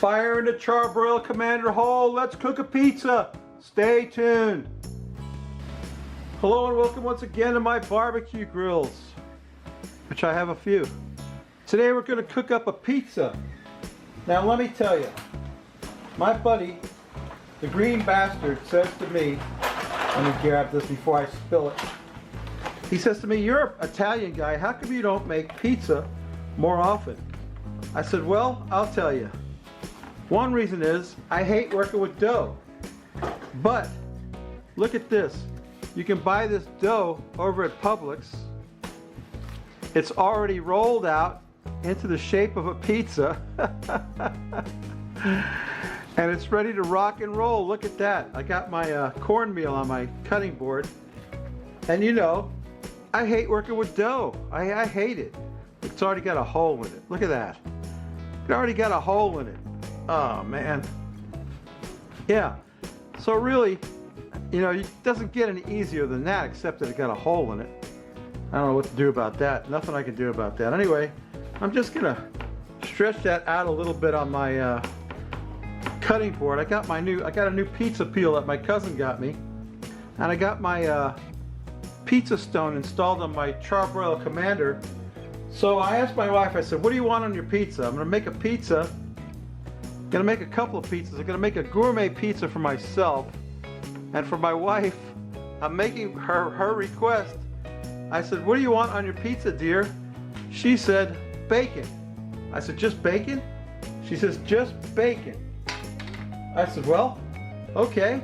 Fire in the charbroil commander hole. Let's cook a pizza. Stay tuned. Hello and welcome once again to my barbecue grills, which I have a few. Today we're going to cook up a pizza. Now let me tell you, my buddy, the green bastard, says to me, let me grab this before I spill it. He says to me, "You're an Italian guy, how come you don't make pizza more often?" I said, well, I'll tell you. One reason is I hate working with dough. But look at this. You can buy this dough over at Publix. It's already rolled out into the shape of a pizza. And it's ready to rock and roll. Look at that. I got my cornmeal on my cutting board. And you know, I hate working with dough. I hate it. It's already got a hole in it. Look at that. It already got a hole in it. Oh man. Yeah. So really, you know, it doesn't get any easier than that, except that it got a hole in it. I don't know what to do about that. Nothing I can do about that. Anyway, I'm just gonna stretch that out a little bit on my cutting board. I got a new pizza peel that my cousin got me, and I got my pizza stone installed on my charbroil commander. So I asked my wife, I said, "What do you want on your pizza?" I'm gonna make a pizza. I'm gonna make a couple of pizzas. I'm gonna make a gourmet pizza for myself, and for my wife, I'm making her request. I said, "What do you want on your pizza, dear?" She said, "Bacon." I said, "Just bacon?" She says, "Just bacon." I said, "Well, okay,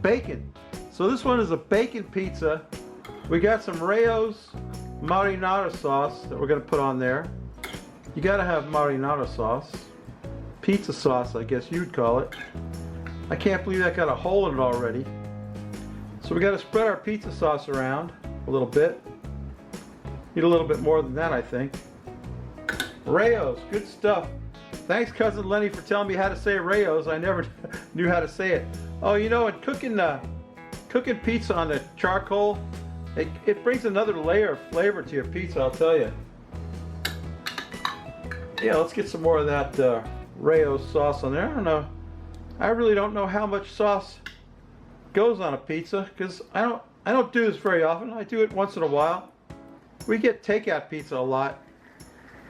bacon." So this one is a bacon pizza. We got some Rayo's marinara sauce that we're gonna put on there. You gotta have marinara sauce. Pizza sauce, I guess you'd call it. I can't believe that got a hole in it already. So we gotta spread our pizza sauce around a little bit. Need a little bit more than that, I think. Rayo's, good stuff. Thanks, Cousin Lenny, for telling me how to say Rayo's. I never knew how to say it. Oh, you know, and cooking pizza on the charcoal, it brings another layer of flavor to your pizza, I'll tell you. Yeah, let's get some more of that Rayo's sauce on there. I don't know. I really don't know how much sauce goes on a pizza, because I don't do this very often. I do it once in a while. We get takeout pizza a lot.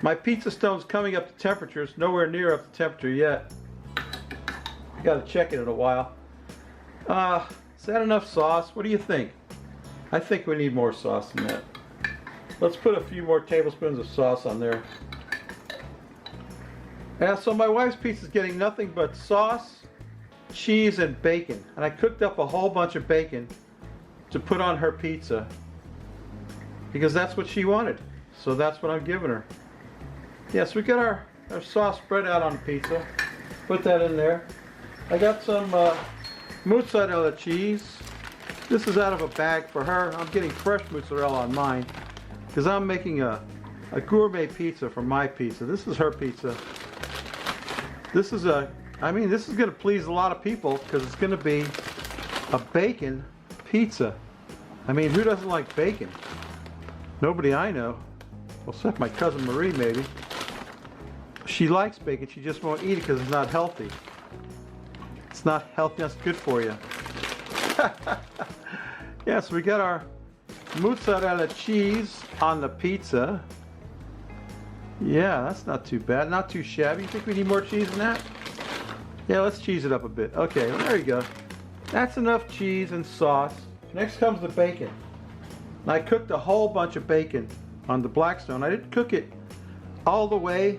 My pizza stone's coming up to temperature. It's nowhere near up to temperature yet. I gotta check it in a while. Is that enough sauce? What do you think? I think we need more sauce than that. Let's put a few more tablespoons of sauce on there. Yeah, so my wife's pizza is getting nothing but sauce, cheese, and bacon. And I cooked up a whole bunch of bacon to put on her pizza because that's what she wanted. So that's what I'm giving her. Yes, we got our sauce spread out on the pizza. Put that in there. I got some mozzarella cheese. This is out of a bag for her. I'm getting fresh mozzarella on mine because I'm making a gourmet pizza for my pizza. This is her pizza. This is this is going to please a lot of people because it's going to be a bacon pizza. I mean, who doesn't like bacon? Nobody I know. Except my cousin Marie, maybe. She likes bacon, she just won't eat it because it's not healthy. It's not healthy, that's good for you. Yeah, so we got our mozzarella cheese on the pizza. Yeah, that's not too bad, not too shabby. You think we need more cheese than that? Yeah, let's cheese it up a bit. Okay, well, there you go. That's enough cheese and sauce. Next comes the bacon. And I cooked a whole bunch of bacon on the Blackstone. I didn't cook it all the way.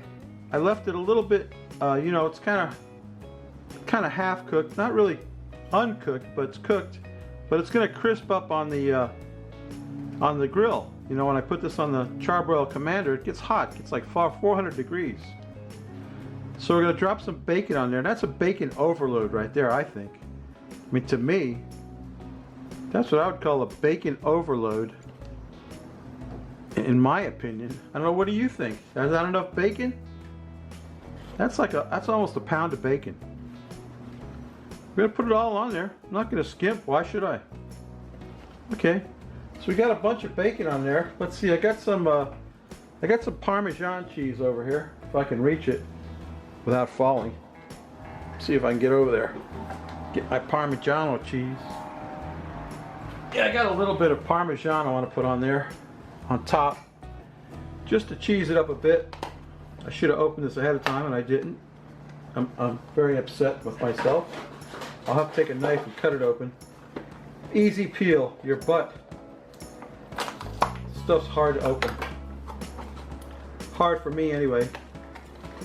I left it a little bit, you know, it's kind of half cooked, not really uncooked, but it's cooked. But it's going to crisp up on the grill. You know, when I put this on the charbroil commander, it gets hot. It gets like 400 degrees. So we're going to drop some bacon on there. And that's a bacon overload right there, I think. I mean, to me, that's what I would call a bacon overload, in my opinion. I don't know, what do you think? Is that enough bacon? That's almost a pound of bacon. We're going to put it all on there. I'm not going to skimp. Why should I? Okay. So we got a bunch of bacon on there. Let's see. I got some Parmesan cheese over here, if I can reach it without falling. See if I can get over there. Get my Parmigiano cheese. Yeah, I got a little bit of Parmesan I want to put on there, on top, just to cheese it up a bit. I should have opened this ahead of time and I didn't. I'm very upset with myself. I'll have to take a knife and cut it open. Easy peel, your butt. Stuff's hard to open. Hard for me anyway.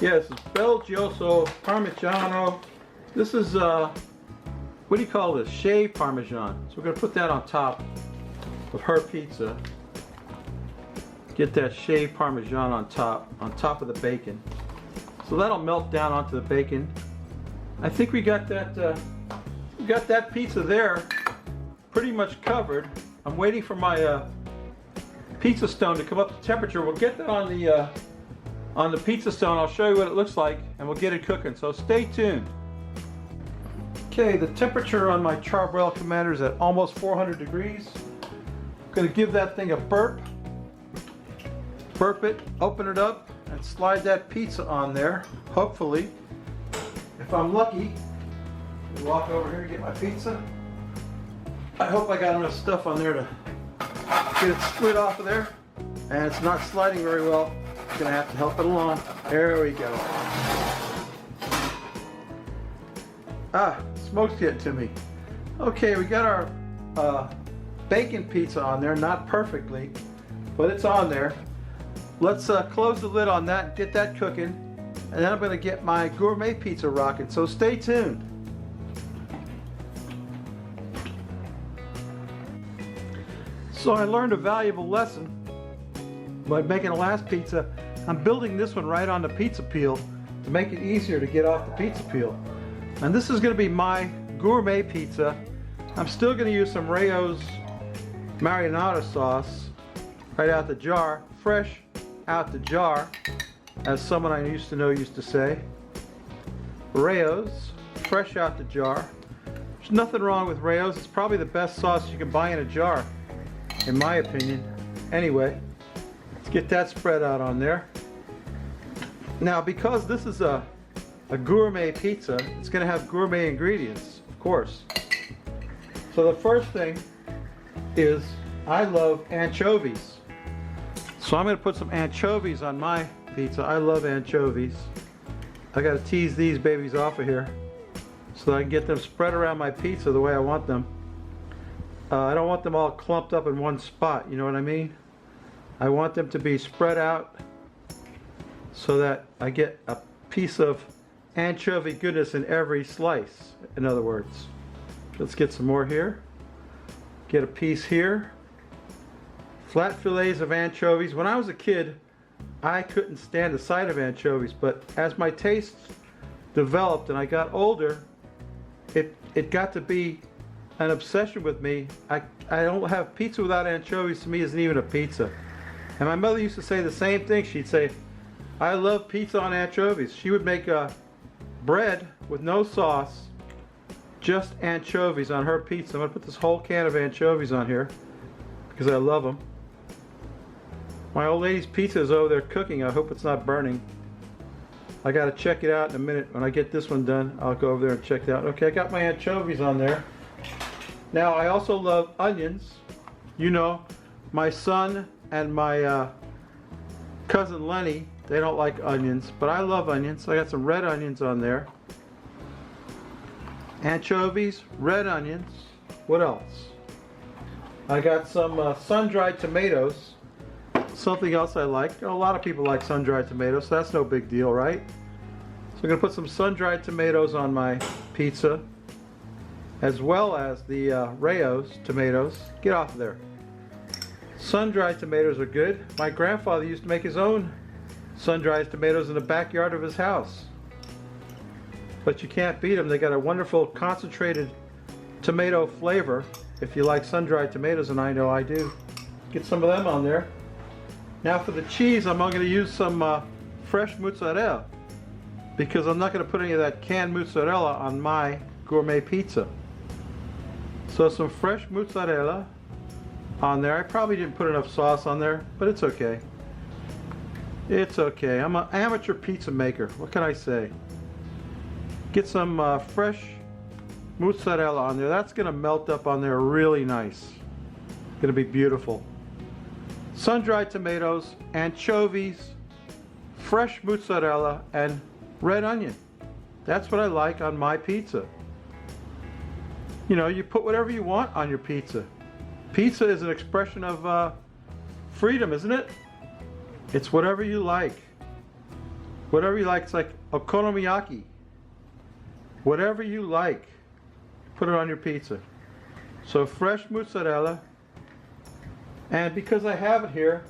Yeah, this is Belgioso Parmigiano. This is, what do you call this? Shaved Parmesan. So we're going to put that on top of her pizza. Get that shaved Parmesan on top of the bacon. So that'll melt down onto the bacon. I think we got that pizza there pretty much covered. I'm waiting for my pizza stone to come up to temperature. We'll get that on the pizza stone. I'll show you what it looks like and we'll get it cooking. So stay tuned. Okay, the temperature on my Charbel Commander is at almost 400 degrees. I'm going to give that thing a burp. Burp it, open it up, and slide that pizza on there. Hopefully, if I'm lucky, walk over here to get my pizza. I hope I got enough stuff on there to get it slid off of there. And it's not sliding very well. I'm gonna have to help it along. There we go. Ah, smoke's getting to me. Okay, we got our bacon pizza on there, not perfectly, but it's on there. Let's close the lid on that and get that cooking. And then I'm going to get my gourmet pizza rocking, so stay tuned. So I learned a valuable lesson by making the last pizza. I'm building this one right on the pizza peel to make it easier to get off the pizza peel. And this is going to be my gourmet pizza. I'm still going to use some Rayo's marinara sauce right out the jar, fresh out the jar, as someone I used to know used to say. Rayo's, fresh out the jar. There's nothing wrong with Rayo's. It's probably the best sauce you can buy in a jar, in my opinion. Anyway, let's get that spread out on there. Now, because this is a gourmet pizza, it's going to have gourmet ingredients, of course. So the first thing is, I love anchovies. So I'm going to put some anchovies on my pizza. I love anchovies. I got to tease these babies off of here so that I can get them spread around my pizza the way I want them. I don't want them all clumped up in one spot, you know what I mean? I want them to be spread out so that I get a piece of anchovy goodness in every slice, in other words. Let's get some more here. Get a piece here. Flat fillets of anchovies. When I was a kid, I couldn't stand the sight of anchovies, but as my tastes developed and I got older, it got to be an obsession with me. I don't have pizza without anchovies. To me, isn't even a pizza. And my mother used to say the same thing. She'd say, I love pizza on anchovies. She would make bread with no sauce, just anchovies on her pizza. I'm going to put this whole can of anchovies on here because I love them. My old lady's pizza is over there cooking. I hope it's not burning. I got to check it out in a minute. When I get this one done, I'll go over there and check it out. Okay, I got my anchovies on there. Now, I also love onions. You know, my son and my cousin Lenny, they don't like onions, but I love onions. So I got some red onions on there. Anchovies, red onions. What else? I got some sun-dried tomatoes. Something else I like. A lot of people like sun-dried tomatoes, so that's no big deal, right? So I'm going to put some sun-dried tomatoes on my pizza, as well as the Rayo's tomatoes. Get off of there. Sun-dried tomatoes are good. My grandfather used to make his own sun-dried tomatoes in the backyard of his house. But you can't beat them. They got a wonderful concentrated tomato flavor if you like sun-dried tomatoes, and I know I do. Get some of them on there. Now for the cheese, I'm going to use some fresh mozzarella because I'm not going to put any of that canned mozzarella on my gourmet pizza. So some fresh mozzarella on there. I probably didn't put enough sauce on there, but it's okay. It's okay. I'm an amateur pizza maker. What can I say? Get some fresh mozzarella on there. That's gonna melt up on there really nice. Gonna be beautiful. Sun-dried tomatoes, anchovies, fresh mozzarella, and red onion. That's what I like on my pizza. You know, you put whatever you want on your pizza. Pizza is an expression of freedom, isn't it? It's whatever you like. Whatever you like. It's like okonomiyaki. Whatever you like, put it on your pizza. So fresh mozzarella. And because I have it here,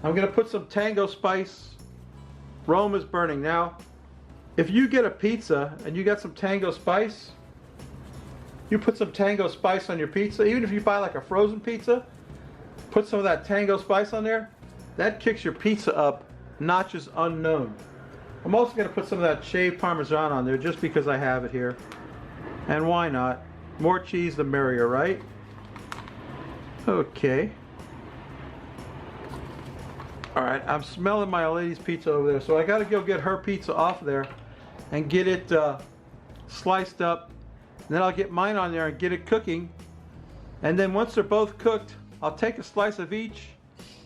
I'm going to put some tango spice. Rome is burning. Now, if you get a pizza and you got some tango spice, you put some tango spice on your pizza. Even if you buy like a frozen pizza, put some of that tango spice on there. That kicks your pizza up notches unknown. I'm also going to put some of that shaved Parmesan on there just because I have it here. And why not? More cheese the merrier, right? Okay. Alright, I'm smelling my lady's pizza over there, so I got to go get her pizza off there and get it sliced up. And then I'll get mine on there and get it cooking. And then once they're both cooked, I'll take a slice of each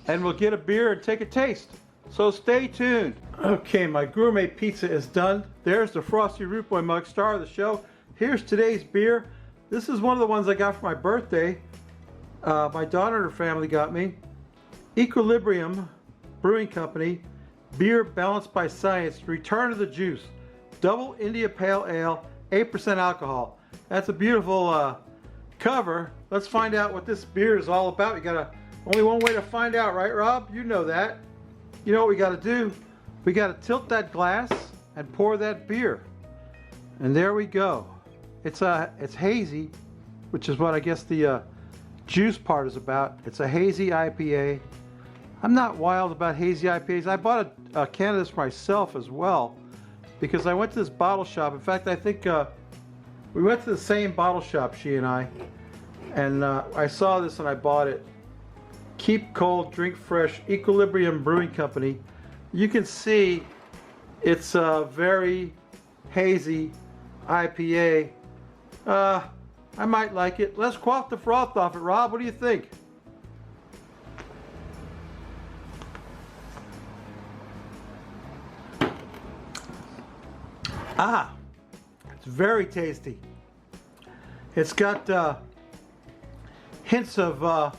and we'll get a beer and take a taste. So stay tuned. Okay, my gourmet pizza is done. There's the Frosty Root Boy mug, star of the show. Here's today's beer. This is one of the ones I got for my birthday. My daughter and her family got me. Equilibrium Brewing Company, beer balanced by science, Return of the Juice, Double India Pale Ale, 8% alcohol. That's a beautiful cover. Let's find out what this beer is all about. You got only one way to find out, right, Rob? You know that. You know what we got to do? We got to tilt that glass and pour that beer. And there we go. It's hazy, which is what I guess the juice part is about. It's a hazy IPA. I'm not wild about hazy IPAs. I bought a can of this myself as well because I went to this bottle shop. In fact, I think we went to the same bottle shop, she and I I saw this and I bought it. Keep cold, drink fresh, Equilibrium Brewing Company. You can see it's a very hazy IPA. I might like it. Let's quaff the froth off it, Rob. What do you think? It's very tasty. It's got hints of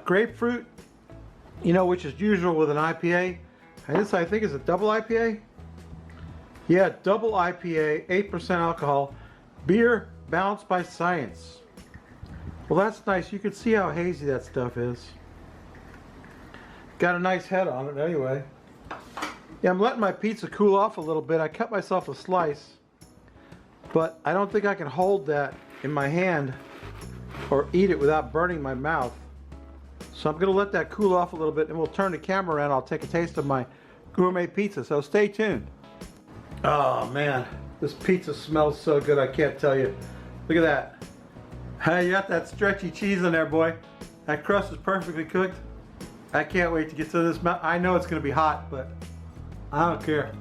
grapefruit, you know, which is usual with an IPA. And this, I think, is a double IPA. Yeah, double IPA, 8% alcohol, beer balanced by science. Well, that's nice. You can see how hazy that stuff is. Got a nice head on it anyway. Yeah, I'm letting my pizza cool off a little bit. I cut myself a slice, but I don't think I can hold that in my hand or eat it without burning my mouth. So I'm going to let that cool off a little bit and we'll turn the camera around. I'll take a taste of my gourmet pizza, so stay tuned. Oh man, this pizza smells so good, I can't tell you. Look at that. Hey, you got that stretchy cheese in there, boy. That crust is perfectly cooked. I can't wait to get to this. I know it's going to be hot, but I don't care.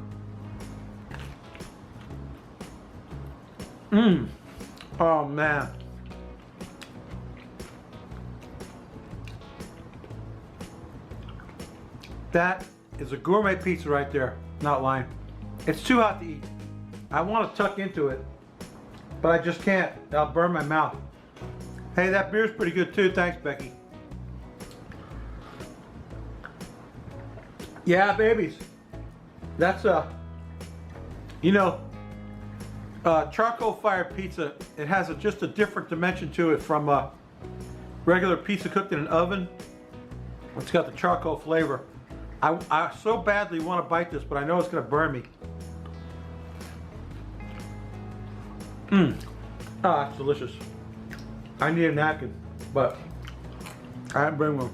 Oh man. That is a gourmet pizza right there. Not lying. It's too hot to eat. I want to tuck into it, but I just can't. I'll burn my mouth. Hey, that beer's pretty good too. Thanks, Becky. Yeah, babies. That's you know, charcoal fired pizza. It has just a different dimension to it from regular pizza cooked in an oven. It's got the charcoal flavor. I so badly want to bite this, but I know it's going to burn me. Ah, it's delicious. I need a napkin, but I didn't bring one.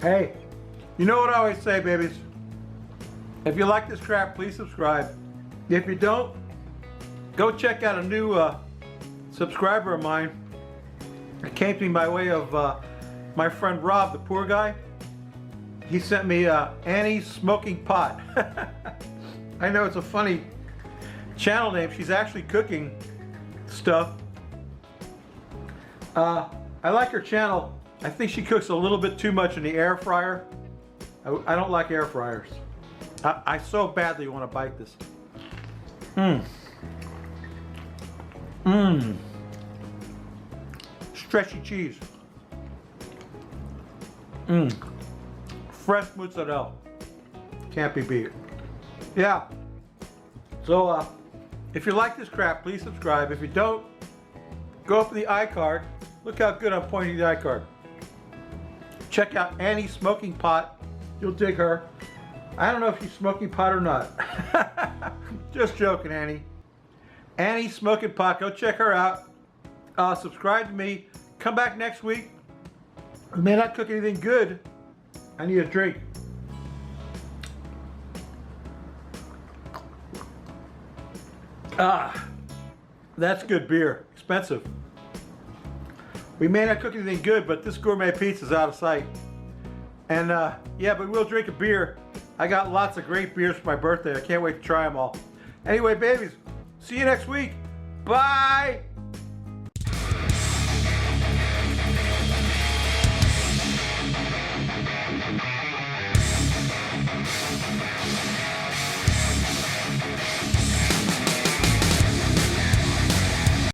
Hey, you know what I always say, babies? If you like this crap, please subscribe. If you don't, go check out a new subscriber of mine. It came to me by way of my friend Rob, the poor guy. He sent me Annie's Smoking Pot. I know it's a funny channel name. She's actually cooking stuff. I like her channel. I think she cooks a little bit too much in the air fryer. I don't like air fryers. I so badly want to bite this. Stretchy cheese. Fresh mozzarella. Can't be beat. Yeah. So if you like this crap, please subscribe. If you don't, go up to the iCard. Look how good I'm pointing the iCard. Check out Annie's Smoking Pot. You'll dig her. I don't know if she's smoking pot or not. Just joking, Annie. Annie's Smoking Pot. Go check her out. Subscribe to me. Come back next week. I may not cook anything good. I need a drink. That's good beer. Expensive. We may not cook anything good, but this gourmet pizza is out of sight. And yeah, but we'll drink a beer. I got lots of great beers for my birthday. I can't wait to try them all. Anyway, babies, see you next week. Bye.